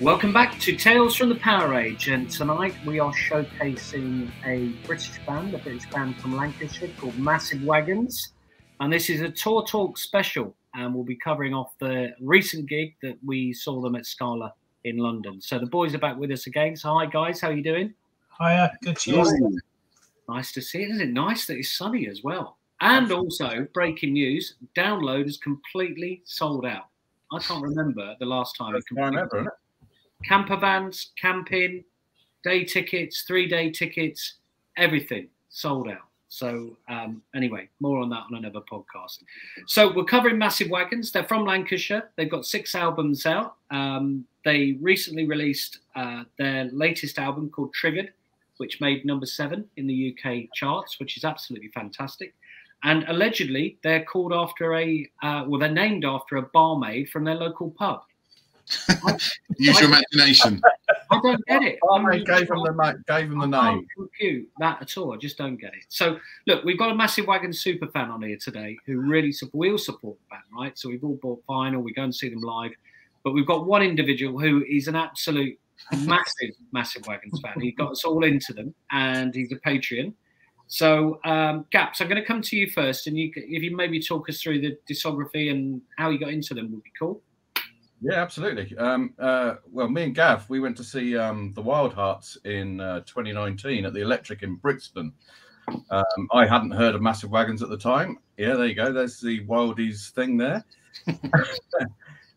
Welcome back to Tales from the PowerAge, and tonight we are showcasing a British band from Lancashire called Massive Wagons, and this is a Tour Talk special, and we'll be covering off the recent gig that we saw them at Scala in London. So the boys are back with us again. So hi guys, how are you doing? Hiya, good to you. Nice to see it. Isn't it nice that it's sunny as well? And also, breaking news, Download is completely sold out. I can't remember the last time it completely sold out. Camper vans, camping, day tickets, 3-day tickets, everything sold out. So anyway, more on that on another podcast. So we're covering Massive Wagons. They're from Lancashire. They've got 6 albums out. They recently released their latest album called Triggered, which made number 7 in the UK charts, which is absolutely fantastic. And allegedly, they're called after they're named after a barmaid from their local pub. Use your imagination. I don't get it. Gave them the name. I can't compute that at all. I just don't get it. So, look, we've got a Massive Wagon super fan on here today who really we all support the band, right? So we've all bought vinyl. We go and see them live. But we've got one individual who is an absolute Massive Wagons fan. He got us all into them, and he's a Patreon. So, Gaps, I'm going to come to you first, and if you maybe talk us through the discography and how you got into them would be cool. Yeah, absolutely. Well, me and Gav, we went to see the Wild Hearts in 2019 at the Electric in Brixton. I hadn't heard of Massive Wagons at the time. Yeah, there you go. There's the Wildies thing there.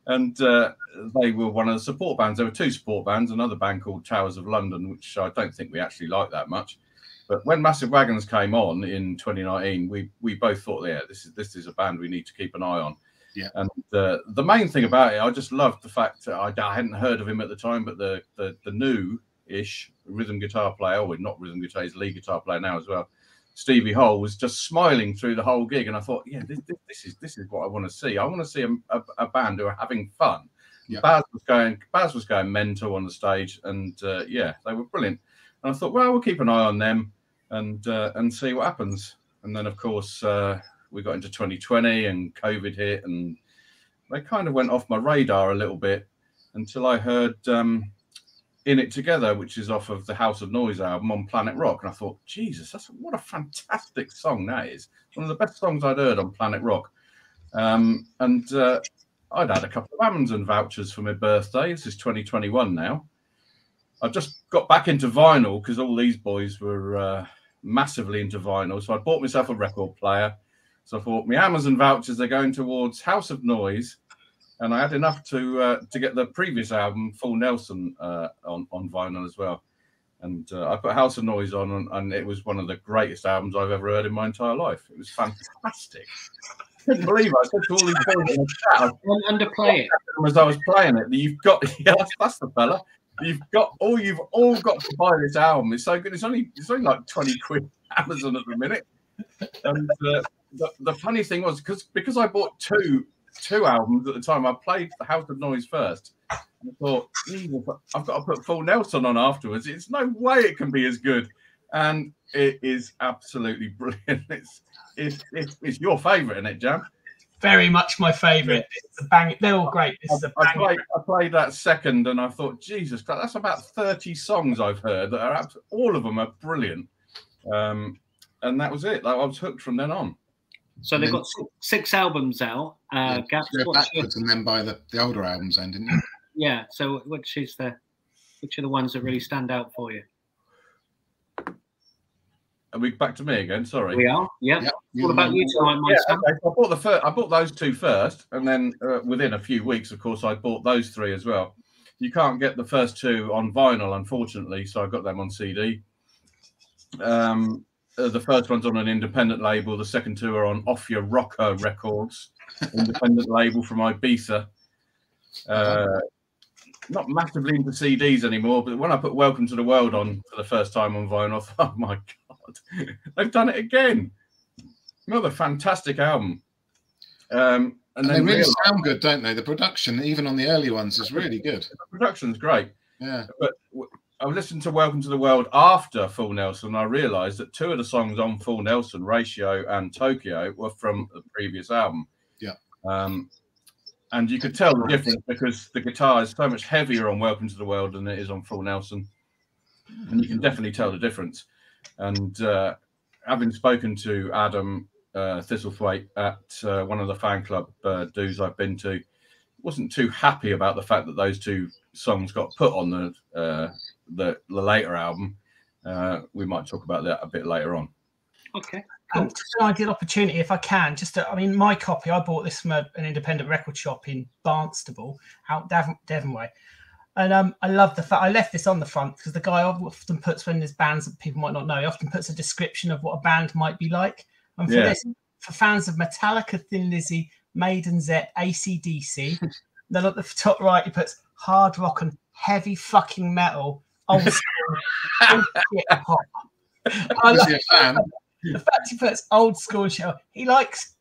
And they were one of the support bands. There were 2 support bands, another band called Towers of London, which I don't think we actually liked that much. But when Massive Wagons came on in 2019, we both thought, yeah, this is a band we need to keep an eye on. Yeah, and the main thing about it, I just loved the fact that I hadn't heard of him at the time, but the new-ish rhythm guitar player, or not rhythm guitar, he's lead guitar player now as well, Stevie Hole, was just smiling through the whole gig, and I thought, yeah, this is what I want to see. I want to see a band who are having fun. Yeah. Baz was going mental on the stage, and yeah, they were brilliant. And I thought, well, we'll keep an eye on them and see what happens. And then, of course, we got into 2020 and COVID hit, and they kind of went off my radar a little bit until I heard In It Together, which is off of the House of Noise album on Planet Rock. And I thought, Jesus, what a fantastic song that is. One of the best songs I'd heard on Planet Rock. And I'd had a couple of Amazon vouchers for my birthday. This is 2021 now. I just got back into vinyl because all these boys were massively into vinyl. So I bought myself a record player. So I thought, my Amazon vouchers are going towards House of Noise, and I had enough to get the previous album, Full Nelson, on vinyl as well. And I put House of Noise on, and it was one of the greatest albums I've ever heard in my entire life. It was fantastic. I couldn't believe it. I said to all these boys in the chat, I don't underplay it. As I was playing it, you've got, yeah, that's the fella. You've all got to buy this album. It's so good. It's only like 20 quid Amazon at the minute. And the funny thing was because I bought two albums at the time, I played the House of Noise first. And I thought, I've got to put Full Nelson on afterwards. It's no way it can be as good. And it is absolutely brilliant. It's your favourite, isn't it, Jam? Very much my favourite. It's a bang. They're all great. I played that second, and I thought, Jesus Christ, that's about 30 songs I've heard that are all of them are brilliant. And that was it. I was hooked from then on. So they've got 6 albums out. Gaps, go backwards and then buy the older albums, then, didn't you? Yeah. So which are the ones that really stand out for you? Are we back to me again? Sorry. We are. Yeah. Yep. What about you tonight, my son? Okay. I bought those 2 first, and then within a few weeks, of course, I bought those 3 as well. You can't get the first 2 on vinyl, unfortunately, so I got them on CD. The first one's on an independent label. The second 2 are on Off Your Rocker Records, independent label from Ibiza. Not massively into CDs anymore, but when I put Welcome to the World on for the first time on vinyl, I thought, oh my God, they've done it again. Another fantastic album. And they really sound good, don't they? The production, even on the early ones, is really good. The production's great. Yeah. But I listened to Welcome to the World after Full Nelson, and I realised that 2 of the songs on Full Nelson, Ratio and Tokyo, were from the previous album. Yeah. And you could tell the difference because the guitar is so much heavier on Welcome to the World than it is on Full Nelson. And you can definitely tell the difference. And having spoken to Adam Thistlethwaite at one of the fan club dues I've been to, wasn't too happy about the fact that those 2 songs got put on the later album. We might talk about that a bit later on. Okay. Just an ideal opportunity, if I can. I mean, my copy, I bought this from an independent record shop in Barnstable, out Devon way. And I love the fact I left this on the front because the guy often puts, when there's bands that people might not know, he often puts a description of what a band might be like. And for this, for fans of Metallica, Thin Lizzy, Maiden, Zepp, AC/DC, then at the top right he puts hard rock and heavy fucking metal, old school, shit pop. The fact he puts old school shit. He likes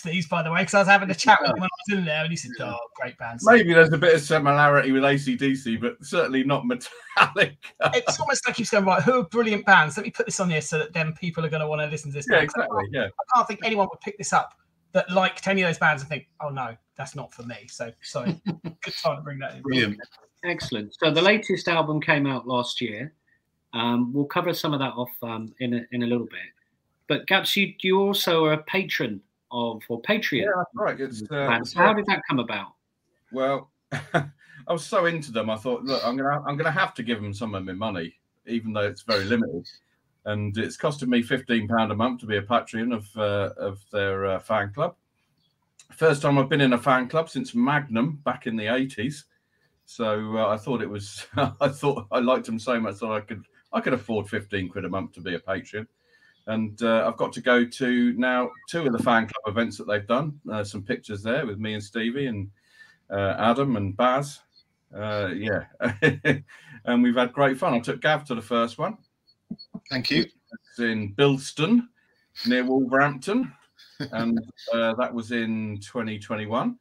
these, by the way, because I was having a chat with him when I was in there, and he said, "Oh, great bands." Maybe there's a bit of similarity with AC/DC, but certainly not Metallica. It's almost like he's going, right, who are brilliant bands? Let me put this on here so that then people are going to want to listen to this. Yeah, exactly. I can't think anyone would pick this up that liked any of those bands and think, "Oh no, that's not for me." So sorry, good time to bring that in. Brilliant. Excellent. So the latest album came out last year. We'll cover some of that off in a little bit. But Gaps, you also are a patron of, or Patreon. Yeah, that's right. How did that come about? Well, I was so into them. I thought, look, I'm gonna have to give them some of my money, even though it's very limited. And it's costed me £15 a month to be a Patreon of their fan club. First time I've been in a fan club since Magnum back in the 80s. So I thought it was. I thought I liked them so much that I could afford £15 a month to be a Patreon. And I've got to go to now 2 of the fan club events that they've done. Some pictures there with me and Stevie and Adam and Baz. And we've had great fun. I took Gav to the first one. Thank you. It's in Bilston, near Wolverhampton. And that was in 2021.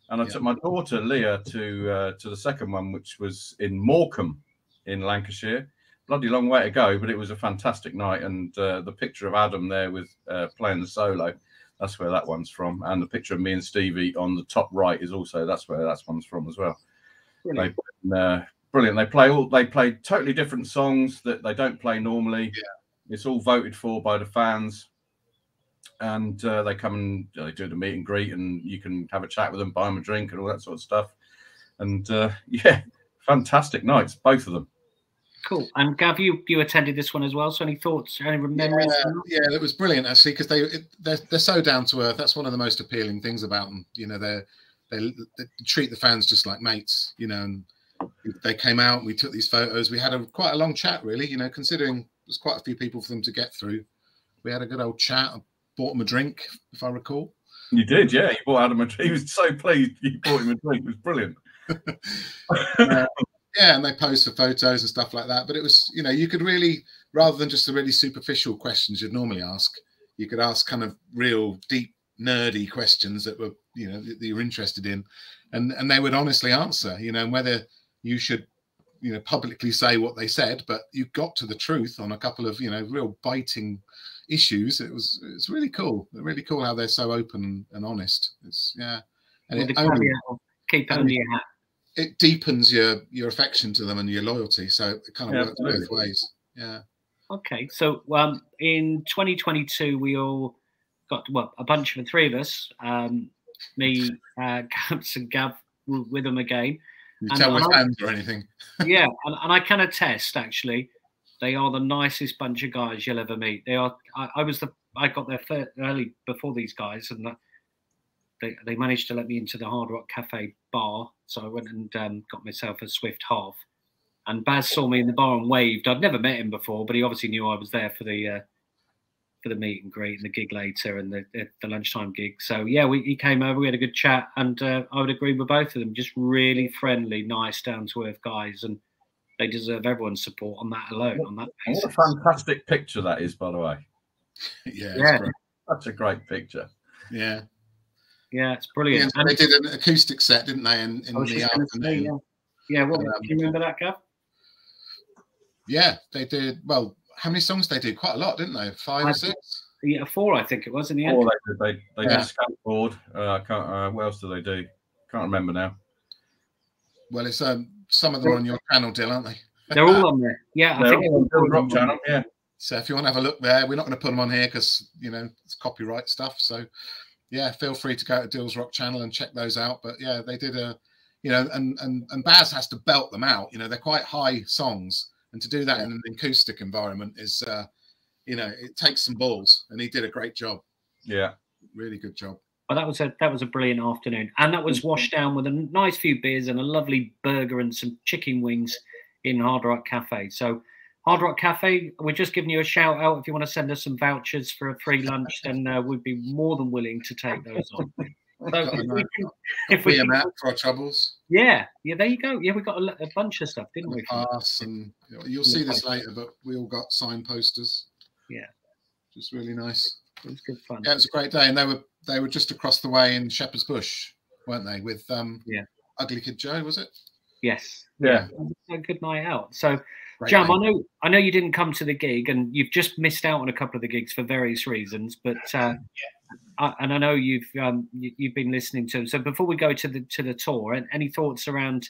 And I took my daughter, Leah, to the second one, which was in Morecambe in Lancashire. Bloody long way to go, but it was a fantastic night. And the picture of Adam there with playing the solo, that's where that one's from. And the picture of me and Stevie on the top right is also, that's where that one's from as well. Brilliant. They play totally different songs that they don't play normally. Yeah. It's all voted for by the fans. And they come and they do the meet and greet, and you can have a chat with them, buy them a drink and all that sort of stuff. And fantastic nights, both of them. Cool. And Gav, you attended this one as well. So any thoughts, any memories? Yeah, it was brilliant actually, because they're so down to earth. That's one of the most appealing things about them. You know, they treat the fans just like mates. You know, and they came out, and we took these photos. We had quite a long chat, really. You know, considering there's quite a few people for them to get through. We had a good old chat. I bought him a drink, if I recall. You did, yeah. You bought Adam a drink. He was so pleased you bought him a drink. It was brilliant. Yeah, and they posted photos and stuff like that. But it was, you know, you could really, rather than just the really superficial questions you'd normally ask, you could ask kind of real deep, nerdy questions that were, you know, that you're interested in. And they would honestly answer, you know, whether you should, you know, publicly say what they said, but you got to the truth on a couple of, you know, real biting issues. It's really cool. Really cool how they're so open and honest. It's, yeah. And keep it under your hat. It deepens your affection to them and your loyalty. So it kind of works both ways. Yeah. Okay. So in 2022, we all got, well, a bunch of the 3 of us, me, Gabs and Gav with them again. You tell we're fans or anything. Yeah. And I can attest, actually, they are the nicest bunch of guys you'll ever meet. They are. I got there early before these guys, and they managed to let me into the Hard Rock Cafe bar. So I went and got myself a Swift half. And Baz saw me in the bar and waved. I'd never met him before, but he obviously knew I was there for the meet and greet and the gig later and the lunchtime gig. So yeah, he came over. We had a good chat, and I would agree with both of them. Just really friendly, nice, down to earth guys, and they deserve everyone's support on that alone. On that basis. What a fantastic picture that is, by the way. Yeah. Such a great picture. Yeah. Yeah, it's brilliant. Yeah, and they did an acoustic set, didn't they? In the afternoon. Say, yeah. What? Do you remember that, Gav? Yeah, they did. Well, how many songs they did? Quite a lot, didn't they? 5 or 6? Yeah, 4, I think it was in the end. 4 they did Skateboard. I can't. What else do they do? Can't remember now. Well, it's some of them are on your channel, Dill, aren't they? They're all on there. Yeah, I think all on the Rock channel. Yeah. So if you want to have a look there, we're not going to put them on here because it's copyright stuff. So yeah, feel free to go to Dill's Rock channel and check those out. But yeah, they did and Baz has to belt them out. They're quite high songs, and to do that in an acoustic environment is it takes some balls, and he did a great job. Yeah, really good job. Well, that was a brilliant afternoon, and that was washed down with a nice few beers and a lovely burger and some chicken wings in Hard Rock Cafe. So Hard Rock Cafe, we're just giving you a shout out. If you want to send us some vouchers for a free lunch, then we'd be more than willing to take those on. So if we can for our troubles. Yeah, there you go. Yeah, we got a bunch of stuff, didn't we? Pass, and you'll see this later, but we all got signed posters. Yeah, just really nice. It was good fun. Yeah, it was a great day, and they were just across the way in Shepherd's Bush, weren't they? With Ugly Kid Joe, was it? Yes. Yeah. A good night out. So, great Jam, day. I know you didn't come to the gig, and you've just missed out on a couple of the gigs for various reasons. But and I know you've been listening to them. So before we go to the tour, any thoughts around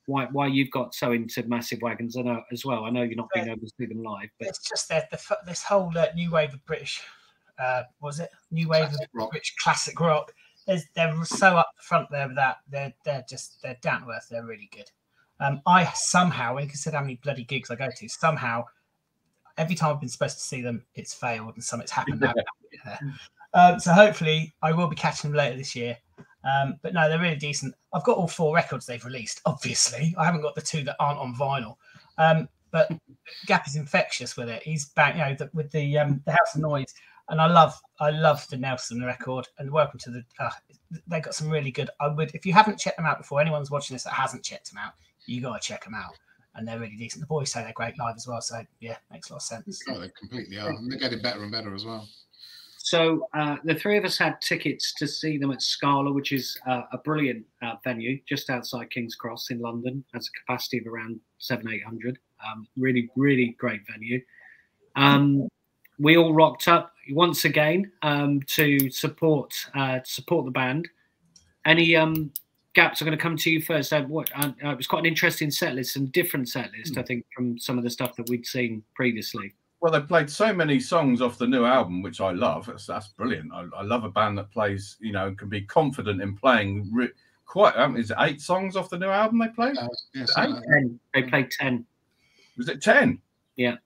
why you've got so into Massive Wagons as well? I know you're not being able to see them live, but it's just that this whole new wave of British. New wave of British classic rock. They're so up front there with that. They're down to earth. They're really good. I somehow, when you consider how many bloody gigs I go to, somehow every time I've been supposed to see them, it's failed and something's happened. So hopefully I will be catching them later this year. But no, they're really decent. I've got all 4 records they've released. Obviously, I haven't got the 2 that aren't on vinyl. But Gappy's infectious with it. He's back, with the House of Noise. And I love the Nelson record, and welcome to the. They got some really good. If you haven't checked them out before, anyone's watching this that hasn't checked them out, you gotta check them out, and they're really decent. The boys say they're great live as well, so yeah, makes a lot of sense. Oh, they completely are. And they're getting better and better as well. So the 3 of us had tickets to see them at Scala, which is a brilliant venue just outside King's Cross in London. Has a capacity of around 700-800. Really, really great venue. We all rocked up once again to support the band. Any Gaps are going to come to you first. It was quite an interesting set list, and different set list, I think, from some of the stuff that we'd seen previously. Well, they played so many songs off the new album, which I love. That's brilliant. I love a band that plays, and can be confident in playing quite. Is it 8 songs off the new album they played? Yes, 8? 10. They played 10. Was it 10? Yeah.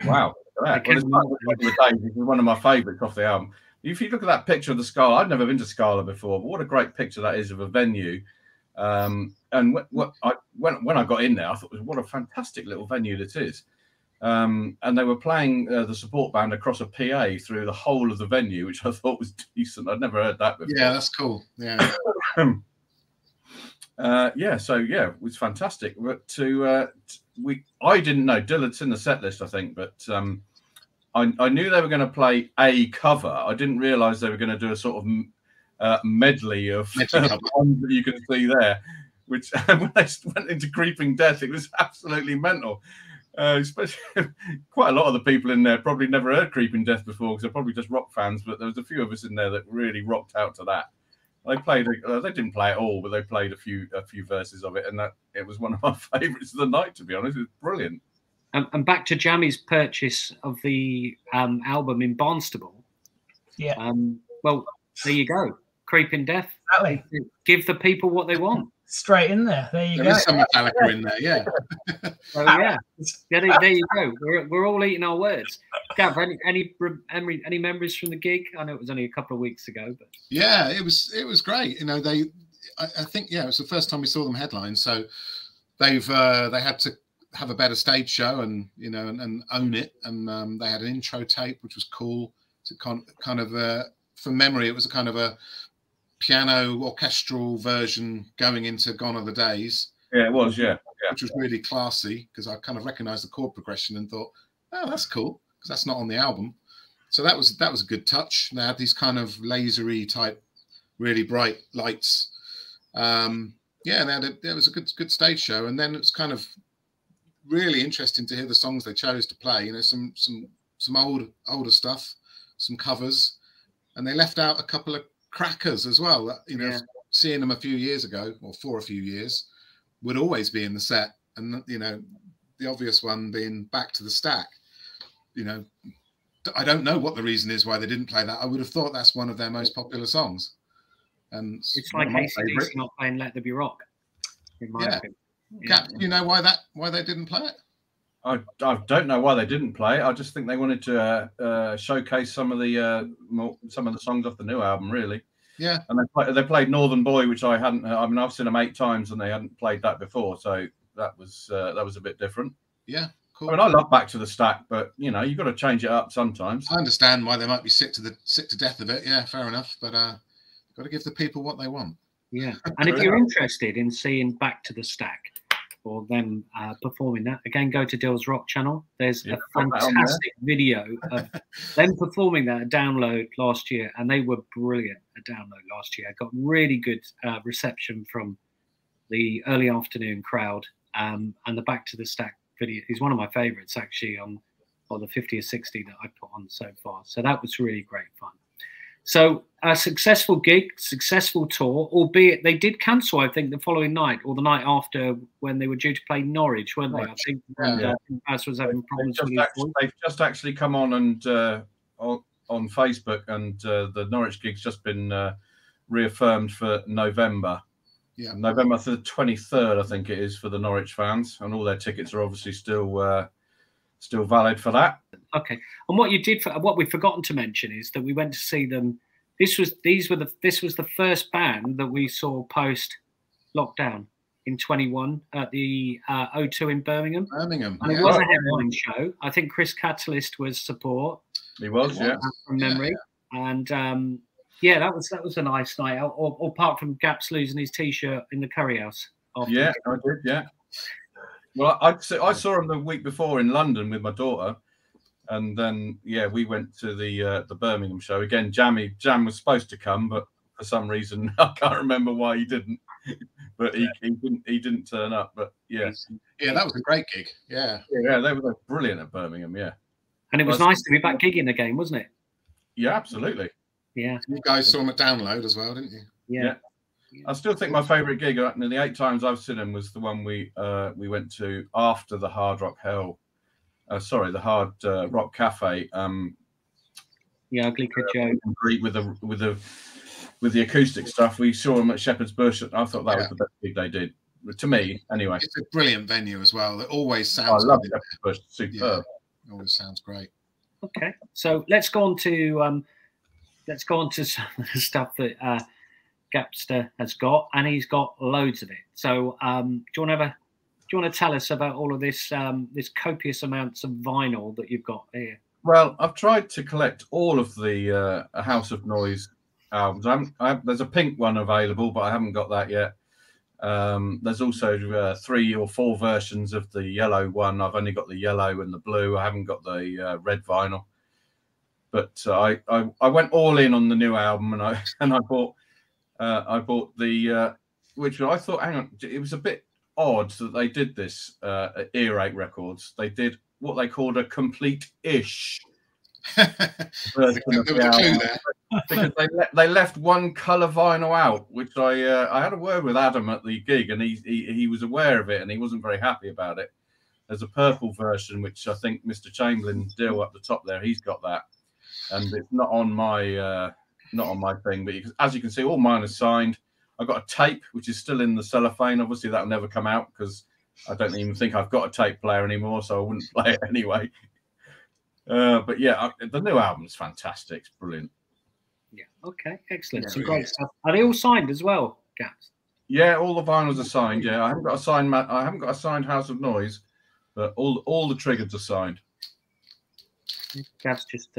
Wow. Well, it's one of my favourites off the album. If you look at that picture of the Scala, I've never been to Scala before, but what a great picture that is of a venue. And when I got in there, I thought, what a fantastic little venue this is. And they were playing the support band across a PA through the whole of the venue, which I thought was decent. I'd never heard that before. Yeah, that's cool. Yeah. So it was fantastic. But I didn't know. Dillard's in the set list, I think, but I knew they were going to play a cover. I didn't realise they were going to do a sort of medley of ones that you can see there. Which when they went into Creeping Death, it was absolutely mental. Especially quite a lot of the people in there probably never heard Creeping Death before because they're probably just rock fans. But there was a few of us in there that really rocked out to that. They played. They didn't play it all, but they played a few verses of it, and it was one of my favourites of the night. To be honest, it was brilliant. And back to Jammy's purchase of the album in Barnstable. Yeah. Well, there you go. Creeping Death. Exactly. Give the people what they want. Straight in there. There you go. There is some Metallica in there, yeah. So yeah, there you go. We're all eating our words. Gav, any memories from the gig? I know it was only a couple of weeks ago, but yeah, it was great. I think it was the first time we saw them headline, so they had to have a better stage show and own it, and they had an intro tape which was cool. So kind of from memory, it was a kind of a piano orchestral version going into Gone Are the Days. Yeah, it was, yeah. Which was really classy because I kind of recognised the chord progression and thought, oh, that's cool because that's not on the album. So that was a good touch. They had these kind of lasery type, really bright lights. Yeah, and there was a good stage show, and then it's kind of really interesting to hear the songs they chose to play. You know, some older stuff, some covers, and they left out a couple of crackers as well. That, you know, seeing them a few years ago, or for a few years, would always be in the set. And you know, the obvious one being Back to the Stack. You know, I don't know what the reason is why they didn't play that. I would have thought that's one of their most popular songs. And it's like AC/DC not playing "Let There Be Rock." In my opinion. Gap, do you know why they didn't play it? I don't know why they didn't play it. I just think they wanted to showcase some of the songs off the new album, really. Yeah. And they played Northern Boy, which I hadn't. I mean, I've seen them 8 times, and they hadn't played that before, so that was a bit different. Yeah. Cool. I mean, I love Back to the Stack, but you know, you've got to change it up sometimes. I understand why they might be sick to death of it. Yeah, fair enough. But got to give the people what they want. Yeah, and if you're interested in seeing Back to the Stack or them performing that, again, go to Dill's Rock channel. There's a fantastic video of them performing that at Download last year, and they were brilliant at Download last year. Got really good reception from the early afternoon crowd, and the Back to the Stack video is one of my favourites, actually, on the 50 or 60 that I put on so far. So that was really great fun. So a successful gig, successful tour, albeit they did cancel, I think, the following night or the night after when they were due to play Norwich, weren't they? I think Baz was having problems with his voice. They've just actually come on and on Facebook, and the Norwich gig's just been reaffirmed for November. Yeah, November the 23rd, I think it is, for the Norwich fans, and all their tickets are obviously still valid for that. Okay, and what we've forgotten to mention is that we went to see them. This was the first band that we saw post lockdown in 21 at the O2 in Birmingham. And it was a headline show. I think Chris Catalyst was support. He was, from memory, and that was a nice night out. Or apart from Gaps losing his T-shirt in the curry house. I did. Yeah. Well, I saw him the week before in London with my daughter, and then we went to the Birmingham show again. Jam was supposed to come, but for some reason I can't remember why he didn't. But he didn't turn up. But that was a great gig. Yeah, they were brilliant at Birmingham. Yeah, and it was nice to be back gigging again, wasn't it? Yeah, absolutely. Yeah, you guys saw him at Download as well, didn't you? Yeah. I still think my favourite gig in the 8 times I've seen him was the one we went to after the Hard Rock Hell. The Hard Rock Cafe. Ugly Kid Joe. With the acoustic stuff, we saw him at Shepherd's Bush. I thought that was the best gig they did, to me, anyway. It's a brilliant venue as well. It always sounds. I love Shepherd's Bush. Superb. Yeah, always sounds great. Okay, so let's go on to some of the stuff that Gapster has got, and he's got loads of it. So, do you want to tell us about all of this this copious amounts of vinyl that you've got here? Well, I've tried to collect all of the House of Noise albums. There's a pink one available, but I haven't got that yet. There's also 3 or 4 versions of the yellow one. I've only got the yellow and the blue. I haven't got the red vinyl. But I went all in on the new album, and I bought the which I thought, hang on, it was a bit odd that they did this at Earache Records. They did what they called a complete-ish version of the album, because they left one colour vinyl out, which I had a word with Adam at the gig, and he was aware of it, and he wasn't very happy about it. There's a purple version, which I think Mr. Chamberlain Dill up the top there, he's got that, and it's not on my thing, but as you can see, all mine are signed. I've got a tape which is still in the cellophane. Obviously that'll never come out because I don't even think I've got a tape player anymore, so I wouldn't play it anyway. But yeah, the new album's fantastic. It's brilliant. Yeah. Okay. Excellent. Some great stuff. Are they all signed as well, Gaps? Yeah, all the vinyls are signed. Yeah, I haven't got a signed House of Noise, but all the triggers are signed. Gaps just.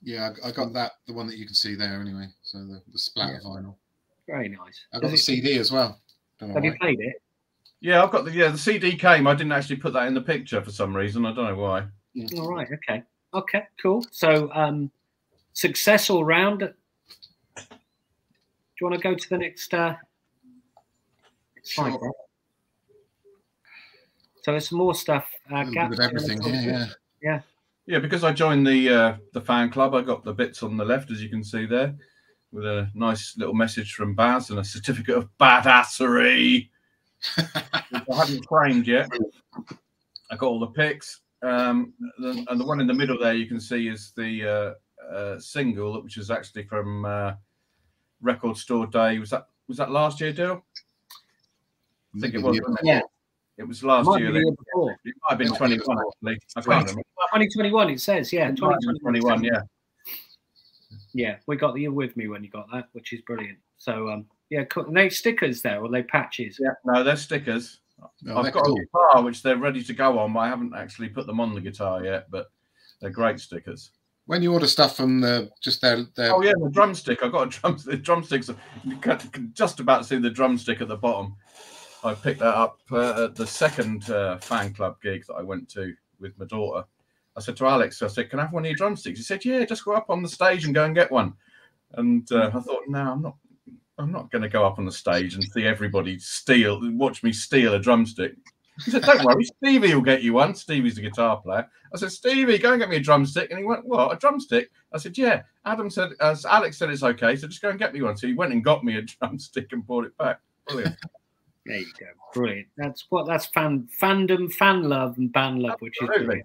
Yeah, I got that, the one that you can see there anyway. So the splatter vinyl. Very nice. I got the CD as well. Have you played it? Yeah, I've got the CD came. I didn't actually put that in the picture for some reason. I don't know why. All right. Okay. Okay, cool. So success all round. Do you want to go to the next slide? Sure. So there's some more stuff. A little bit of everything here, yeah. Yeah, because I joined the fan club, I got the bits on the left, as you can see there, with a nice little message from Baz and a certificate of badassery, which I haven't framed yet. I got all the pics, and the one in the middle there you can see is the single, which is actually from Record Store Day. Was that last year, Dill? I think it was. Yeah. It was last year. It might have been 21, actually. I can't remember. 2021, it says, yeah. 2021, yeah. Yeah, we got the "You're With Me" when you got that, which is brilliant. So, yeah, cool. Are they stickers there, or are they patches? Yeah, no, they're stickers. No, I've got a guitar which they're ready to go on, but I haven't actually put them on the guitar yet, but they're great stickers. When you order stuff from their oh yeah, the drumstick. I got the drumsticks. You can just about see the drumstick at the bottom. I picked that up at the second fan club gig that I went to with my daughter. I said to Alex, I said, "Can I have one of your drumsticks?" He said, "Yeah, just go up on the stage and go and get one." And I thought, no, I'm not going to go up on the stage and see everybody watch me steal a drumstick. He said, "Don't worry, Stevie will get you one." Stevie's the guitar player. I said, "Stevie, go and get me a drumstick." And he went, "What, a drumstick?" I said, "Yeah." Alex said it's okay, so just go and get me one. So he went and got me a drumstick and brought it back. Brilliant. There you go. Brilliant. That's fandom, fan love, and band love, which is brilliant.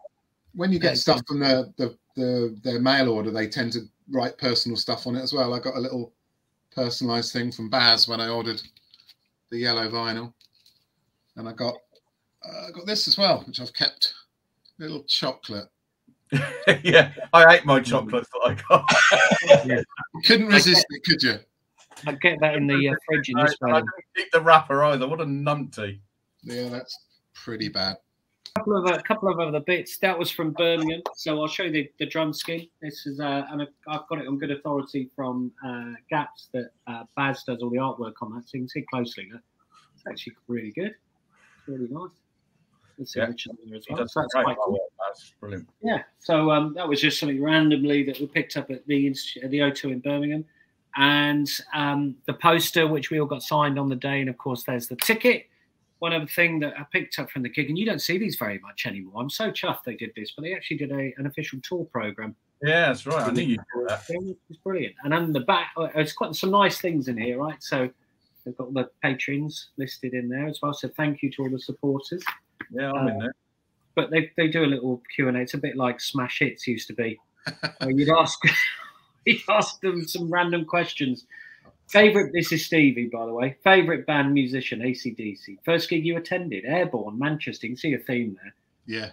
When you get stuff from their mail order, they tend to write personal stuff on it as well. I got a little personalised thing from Baz when I ordered the yellow vinyl, and I got this as well, which I've kept. A little chocolate. Yeah, I ate my chocolates that I got. Yeah. You couldn't resist it, could you? I get that in the fridge in this way. I didn't eat the wrapper either. What a numpty. Yeah, that's pretty bad. A couple of other bits. That was from Birmingham, so I'll show you the drum skin. This is and I've got it on good authority from Gaps that Baz does all the artwork on that, so you can see closely. Look. It's actually really good. It's really nice. There's signature there as well. So that's quite cool. That's brilliant. Yeah. So that was just something randomly that we picked up at the O2 in Birmingham. And the poster, which we all got signed on the day, and of course there's the ticket. One other thing that I picked up from the gig, and you don't see these very much anymore. I'm so chuffed they did this, but they actually did an official tour program. Yeah, that's right. I knew you did that. It's brilliant. And on the back, it's quite some nice things in here, right? So they've got the patrons listed in there as well. So thank you to all the supporters. Yeah, I'm in there. But they do a little Q&A. It's a bit like Smash Hits used to be, where you'd ask them some random questions. This is Stevie, by the way. Favorite band, musician, AC/DC. First gig you attended, Airborne, Manchester. You can see a theme there. Yeah.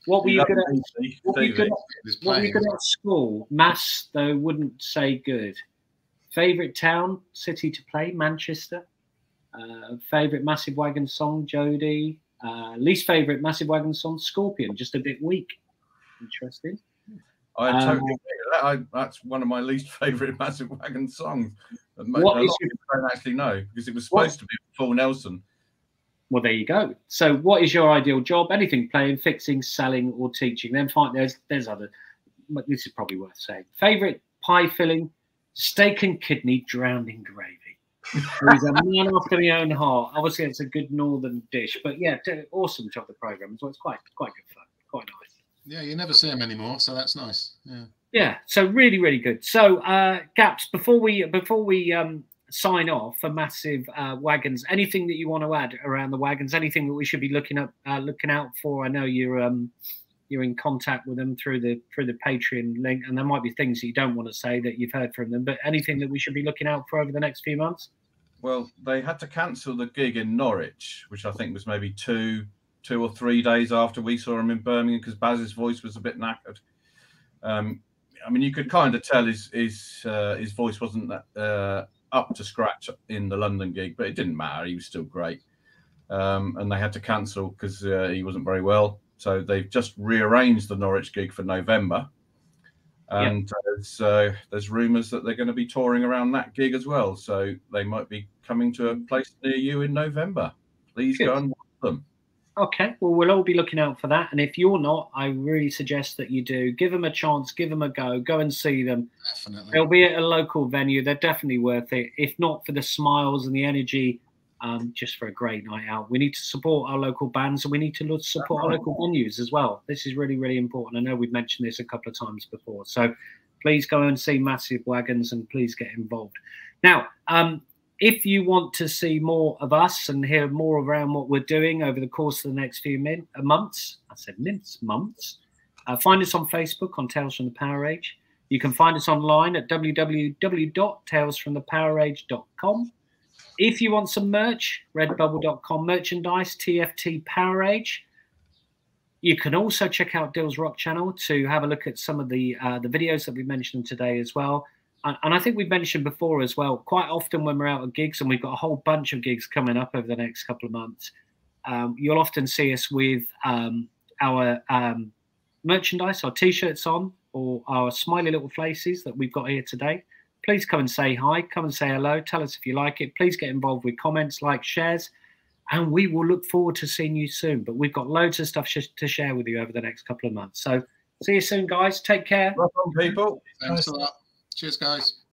What were you good at? What were you good at school? Maths, though, wouldn't say good. Favorite town, city to play, Manchester. Favorite Massive Wagon song, Jodie. Least favorite Massive Wagon song, Scorpion. Just a bit weak. Interesting. I totally agree with that. That's one of my least favourite Massive Wagon songs. A lot of people don't actually know because it was supposed to be full Nelson. Well, there you go. So, what is your ideal job? Anything playing, fixing, selling, or teaching? Then fine. There's other. This is probably worth saying. Favourite pie filling, steak and kidney drowned in gravy. He's a man after my own heart. Obviously, it's a good northern dish, but yeah, awesome job the programme. So it's quite good fun, quite nice. Yeah, you never see them anymore, so that's nice. Yeah. Yeah, so really, really good. So, Gaps, before we sign off for Massive Wagons, anything that you want to add around the wagons? Anything that we should be looking out for? I know you're in contact with them through the Patreon link, and there might be things that you don't want to say that you've heard from them. But anything that we should be looking out for over the next few months? Well, they had to cancel the gig in Norwich, which I think was maybe two or 3 days after we saw him in Birmingham because Baz's voice was a bit knackered. I mean, you could kind of tell his voice wasn't that up to scratch in the London gig, but it didn't matter. He was still great. And they had to cancel because he wasn't very well. So they've just rearranged the Norwich gig for November. And there's rumours that they're going to be touring around that gig as well. So they might be coming to a place near you in November. Please go and watch them. Okay, well, we'll all be looking out for that. And if you're not, I really suggest that you do. Give them a chance, give them a go, go and see them. Definitely. They'll be at a local venue. They're definitely worth it. If not for the smiles and the energy, just for a great night out. We need to support our local bands, and we need to support our local venues as well. This is really, really important. I know we've mentioned this a couple of times before. So please go and see Massive Wagons and please get involved. Now, if you want to see more of us and hear more around what we're doing over the course of the next few months, I said months, find us on Facebook on Tales from the PowerAge. You can find us online at www.talesfromthepowerage.com. If you want some merch, redbubble.com merchandise, TFT PowerAge. You can also check out Dill's Rock channel to have a look at some of the videos that we mentioned today as well. And I think we've mentioned before as well, quite often when we're out at gigs, and we've got a whole bunch of gigs coming up over the next couple of months, you'll often see us with our merchandise, our T-shirts on, or our smiley little faces that we've got here today. Please come and say hi, come and say hello, tell us if you like it. Please get involved with comments, likes, shares, and we will look forward to seeing you soon. But we've got loads of stuff to share with you over the next couple of months. So see you soon, guys. Take care. Rock on, people. Thanks a lot. Cheers, guys.